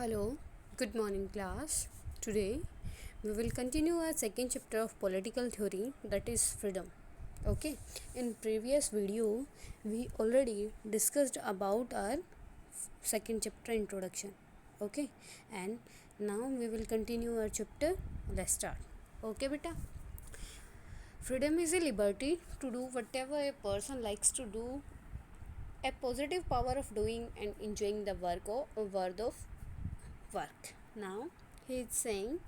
Hello, good morning class. Today we will continue our second chapter of political theory, that is freedom. Okay, in previous video we already discussed about our second chapter introduction. Okay, and now we will continue our chapter. Let's start. Okay, beta. Freedom is a liberty to do whatever a person likes to do, a positive power of doing and enjoying the worth of work. Now he is saying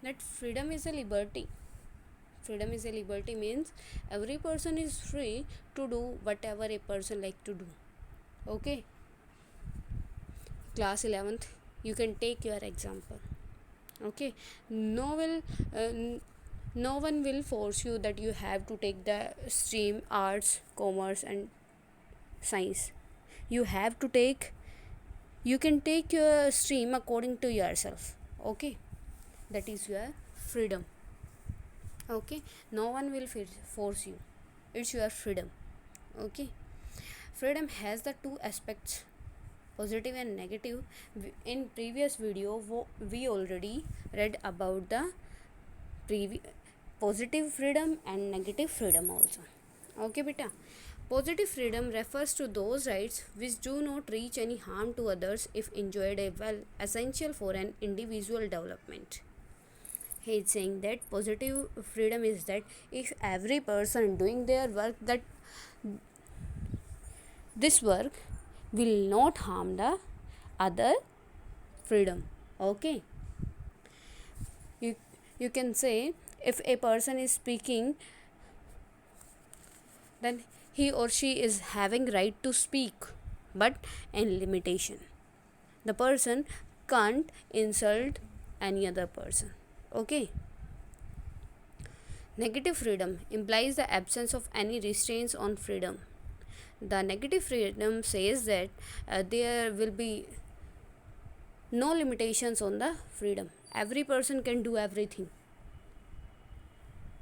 that freedom is a liberty. Freedom is a liberty means every person is free to do whatever a person like to do. Okay, class 11th, you can take your example. Okay, no will no one will force you that you have to take the stream arts, commerce and science. You have to take, you can take your stream according to yourself. Okay, that is your freedom. Okay, no one will force you, it's your freedom. Okay, freedom has the two aspects, positive and negative. In previous video we already read about the positive freedom and negative freedom also. Okay beta, positive freedom refers to those rights which do not reach any harm to others if enjoyed well, essential for an individual development. He is saying that positive freedom is that if every person doing their work, that this work will not harm the other freedom. Okay, you you can say if a person is speaking, then he or she is having right to speak, but in limitation. The person can't insult any other person. Okay, negative freedom implies the absence of any restraints on freedom. The negative freedom says that there will be no limitations on the freedom. Every person can do everything.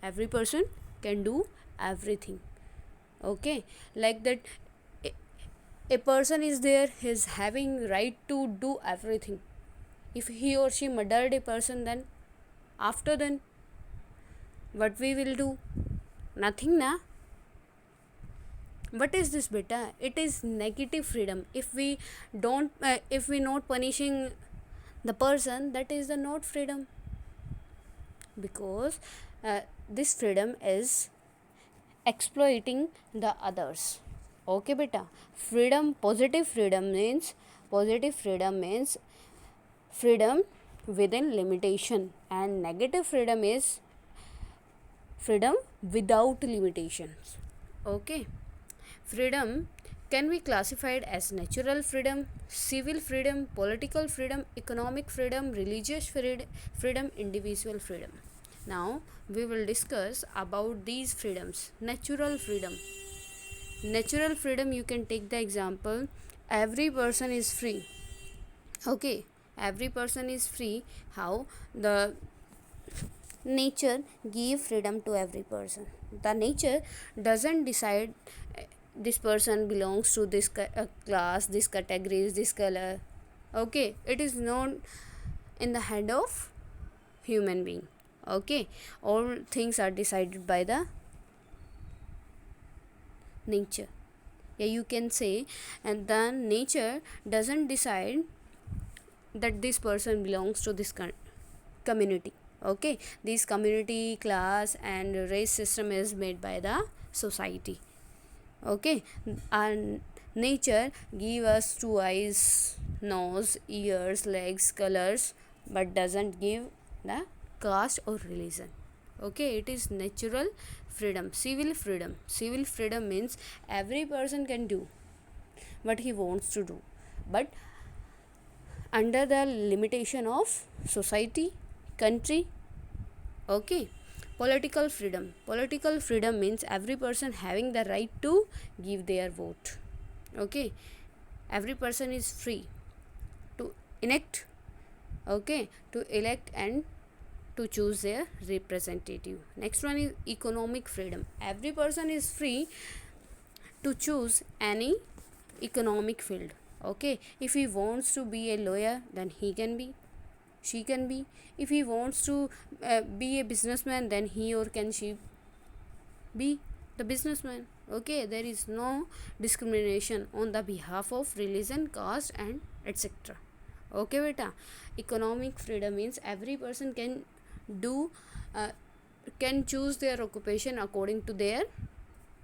Every person can do everything. Okay, like that a person is there, he is having right to do everything. If he or she murdered a person, then after then what we will do? Nothing na. What is this beta? It is negative freedom. If we don't if we not punishing the person, that is the not freedom, because this freedom is exploiting the others. Okay beta, freedom, positive freedom means freedom within limitation, and negative freedom is freedom without limitations. Okay, freedom can be classified as natural freedom, civil freedom, political freedom, economic freedom, religious freedom, individual freedom. Now we will discuss about these freedoms. Natural freedom. Natural freedom, you can take the example, every person is free. Okay, every person is free. How? The nature give freedom to every person. The nature doesn't decide this person belongs to this class, this category, this color. Okay, it is not in the hand of human being. Okay, all things are decided by the nature. Yeah, you can say, and then nature doesn't decide that this person belongs to this community. Okay, this community, class and race system is made by the society. Okay, and nature give us two eyes, nose, ears, legs, colors, but doesn't give the caste or religion. Okay, it is natural freedom. Civil freedom means every person can do what he wants to do, but under the limitation of society, country. Okay, political freedom means every person having the right to give their vote. Okay, every person is free to elect. Okay, to elect and to choose their representative. Next one is economic freedom. Every person is free to choose any economic field. Okay, if he wants to be a lawyer, then he can be, she can be. If he wants to be a businessman, then he or can she be the businessman. Okay, there is no discrimination on the behalf of religion, caste, and etc. Okay, beta. Economic freedom means every person do uh, can choose their occupation according to their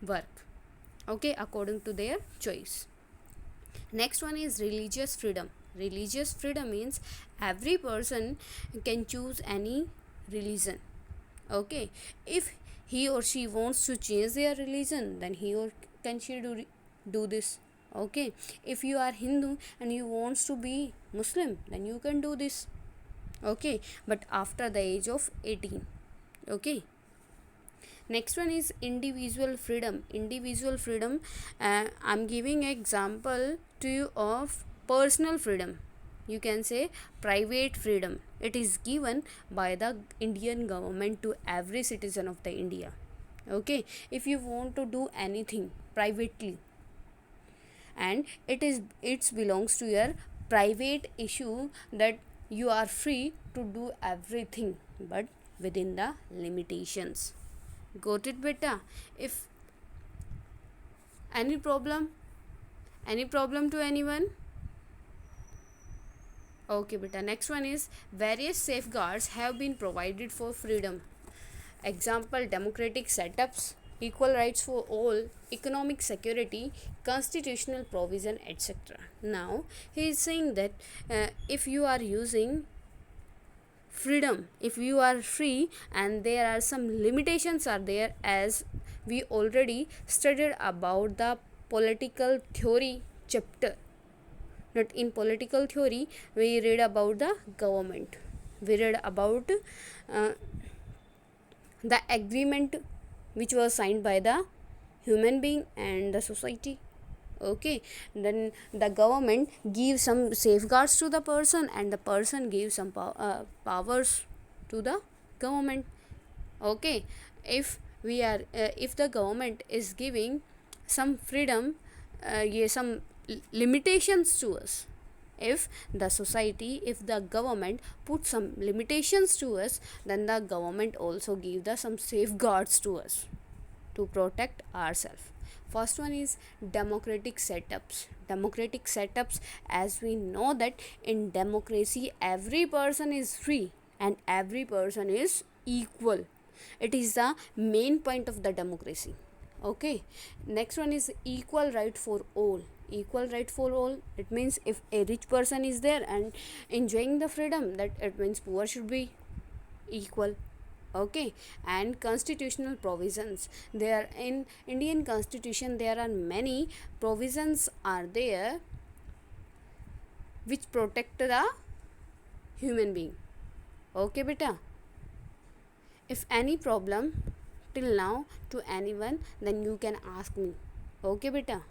work. Okay, according to their choice. Next one is religious freedom. Religious freedom means every person can choose any religion. Okay, if he or she wants to change their religion, then he or can she do this. Okay, if you are Hindu and you wants to be Muslim, then you can do this. Okay, but after the age of 18. Okay, next one is individual freedom. Individual freedom, I'm giving example to you of personal freedom. You can say private freedom. It is given by the Indian government to every citizen of the India. Okay, if you want to do anything privately, and it belongs to your private issue, that you are free to do everything, but within the limitations. Got it, beta? If any problem, any problem to anyone? Okay, beta. Next one is various safeguards have been provided for freedom. Example: democratic setups, equal rights for all, economic security, constitutional provision, etc. Now he is saying that if you are using freedom, if you are free, and there are some limitations are there, as we already studied about the political theory chapter. Not in political theory, we read about the government, we read about uh, the agreement which was signed by the human being and the society. Okay, then the government gives some safeguards to the person, and the person gives some powers to the government. Okay, if we are if the government is giving some freedom, yeah, some limitations to us, if the society, if the government put some limitations to us, then the government also give the some safeguards to us to protect ourselves. First one is democratic setups. Democratic setups, as we know that in democracy every person is free and every person is equal. It is the main point of the democracy. Okay, next one is equal right for all. Equal right for all, it means if a rich person is there and enjoying the freedom, that it means poor should be equal. Okay, and constitutional provisions, there in Indian constitution there are many provisions are there which protect the human being. Okay, beta. If any problem till now to anyone, then you can ask me. Okay, beta.